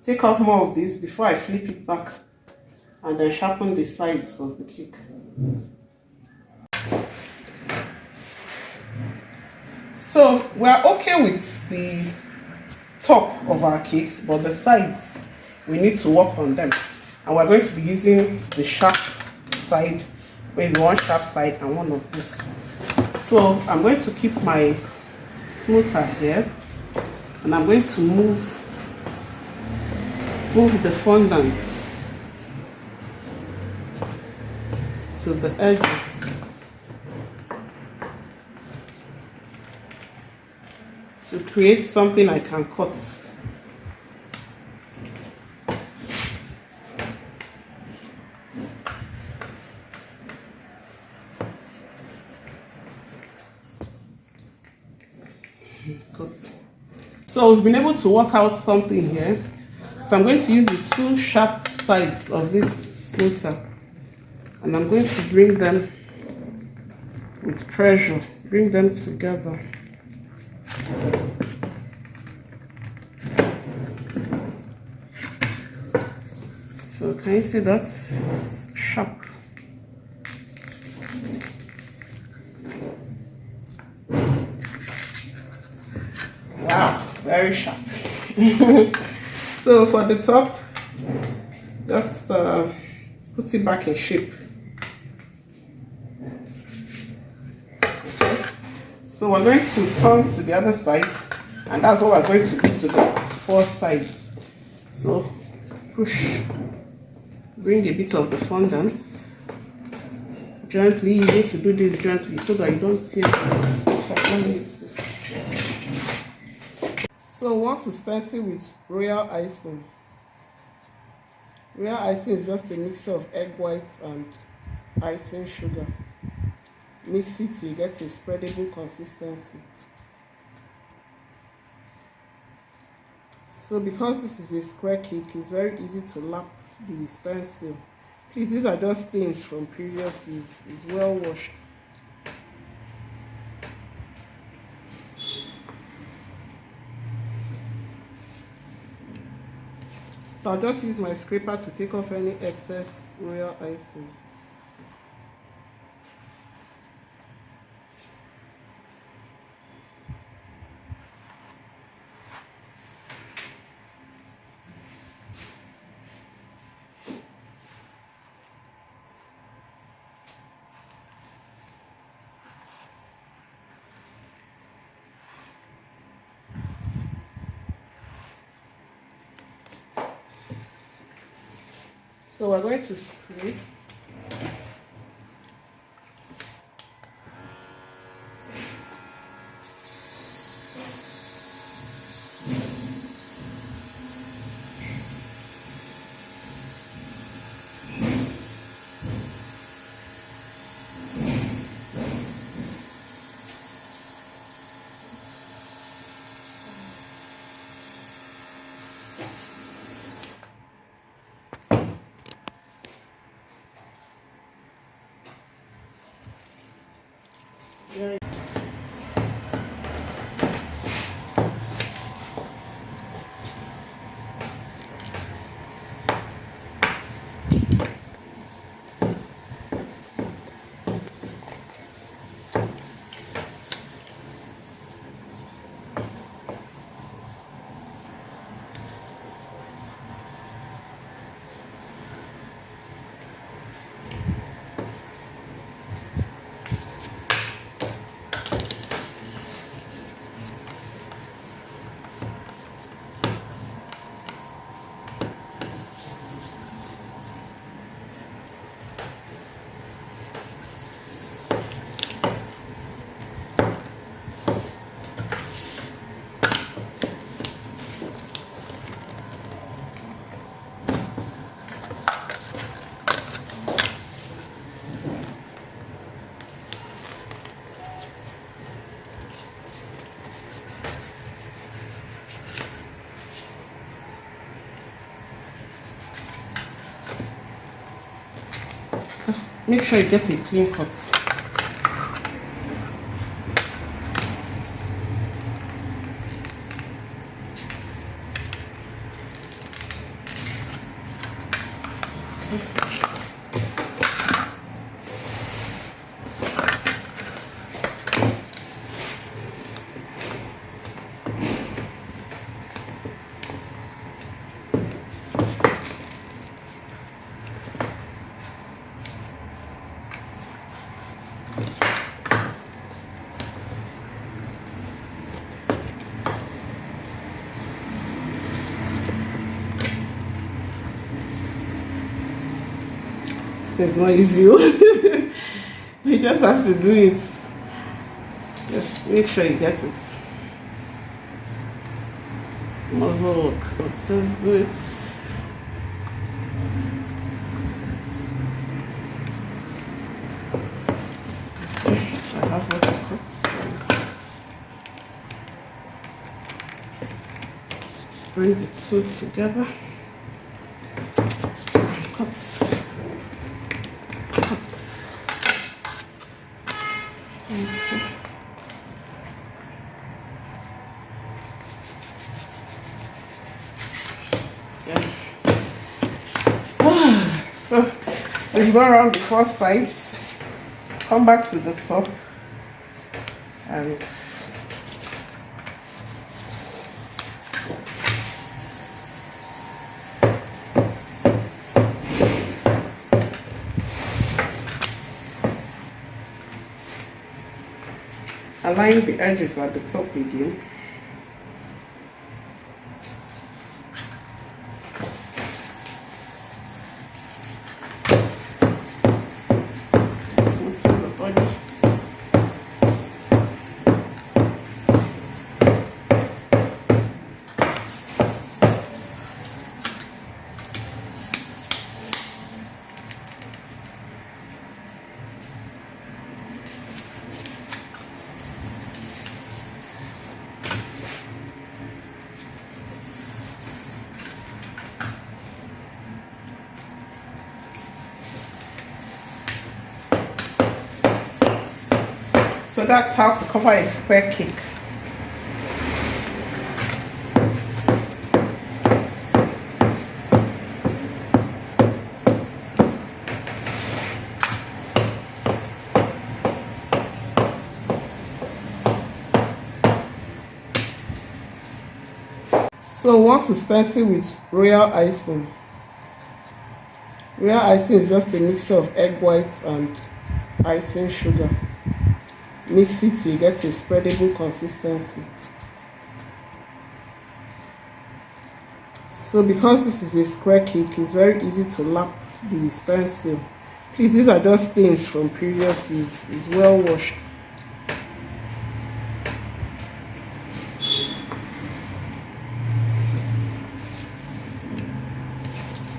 take off more of this before I flip it back and then sharpen the sides of the cake. So we're okay with the top of our cakes, but the sides, we need to work on them. And we're going to be using the sharp side, maybe one sharp side and one of this. So I'm going to keep my smoother here, and I'm going to move the fondant to the edges. To create something I can cut. So we've been able to work out something here. So I'm going to use the two sharp sides of this smoother, and I'm going to bring them with pressure, bring them together. So can you see that's sharp? Wow, very sharp. So for the top, just put it back in shape. Okay. So we're going to turn to the other side, and that's what we're going to do to the four sides. So push, bring a bit of the fondant gently. You need to do this gently so that you don't see it. So we want to stencil with royal icing. Royal icing is just a mixture of egg whites and icing sugar. Mix it till you get a spreadable consistency. So because this is a square cake, it's very easy to lap the stencil. Please, these are just stains from previous use. It's well washed. So I'll just use my scraper to take off any excess royal icing. So we're going to spray. Yeah. Just make sure you get a clean cut. thing is not easy. You just have to do it. Just make sure you get it. Muzzle work, but just do it. Okay, I have what I cut. Bring the two together. Cut. Okay. Yeah. So we've gone around the 4 sides. Come back to the top and align the edges at the top again. Smooth the body. So that's how to cover a square cake. So we want to stencil with royal icing. Royal icing is just a mixture of egg whites and icing sugar. Mix it till you get a spreadable consistency. So because this is a square cake, it's very easy to lap the stencil. Please, these are just stains from previous use. It's well washed.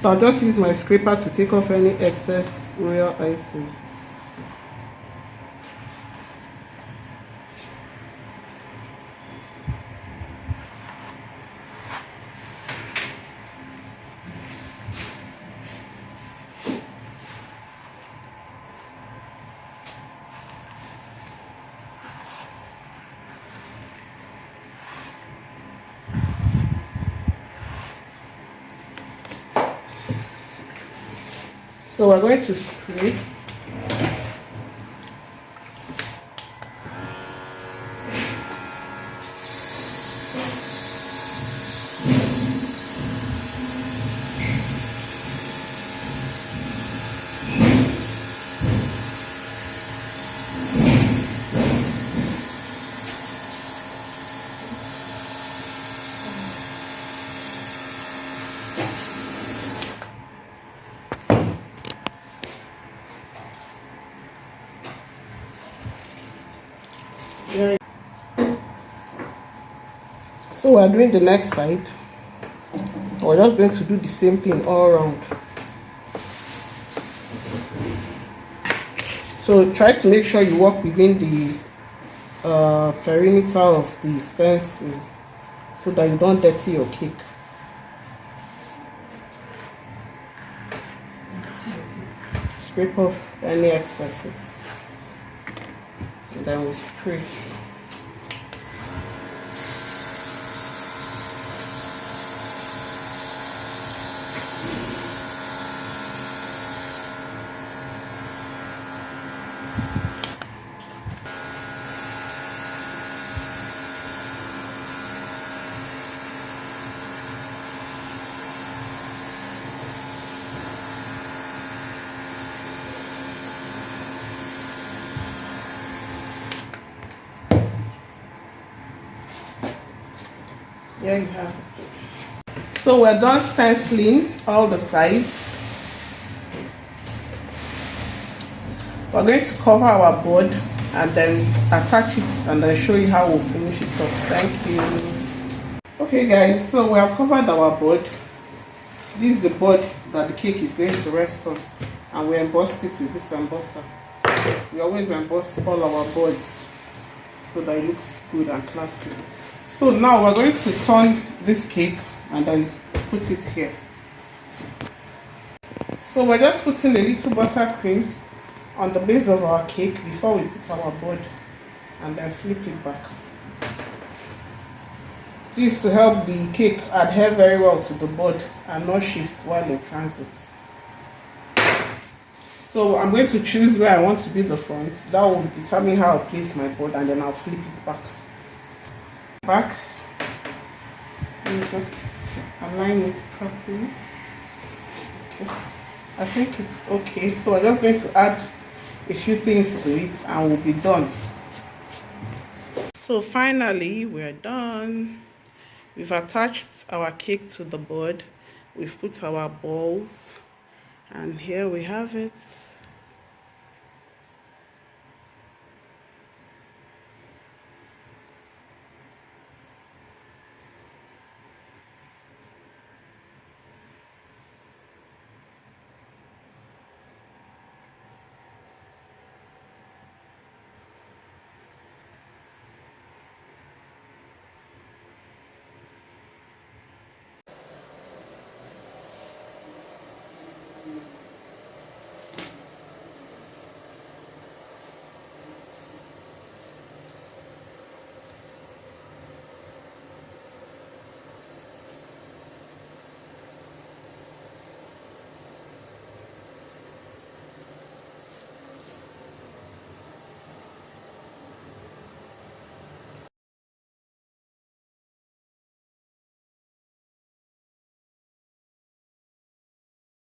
So I'll just use my scraper to take off any excess royal icing. So we're going to spray. Yeah. So we're doing the next side. We're just going to do the same thing all around. So try to make sure you work within the perimeter of the stencil so that you don't dirty your cake. Scrape off any excesses and then we spray. There you have it. So we're done stenciling all the sides. we're going to cover our board and then attach it and then show you how we'll finish it up. Thank you. Okay guys, so we have covered our board. This is the board that the cake is going to rest on, and we embossed it with this embosser. We always emboss all our boards so that it looks good and classy. So now we're going to turn this cake and then put it here. So we're just putting a little buttercream on the base of our cake before we put our board, and then flip it back. This to help the cake adhere very well to the board and not shift while in transit. So I'm going to choose where I want to be the front. That will determine how I'll place my board, and then I'll flip it back. Let me just align it properly. Okay, I think it's okay. So we're just going to add a few things to it and we'll be done. So finally we're done. We've attached our cake to the board. We've put our balls, and here we have it.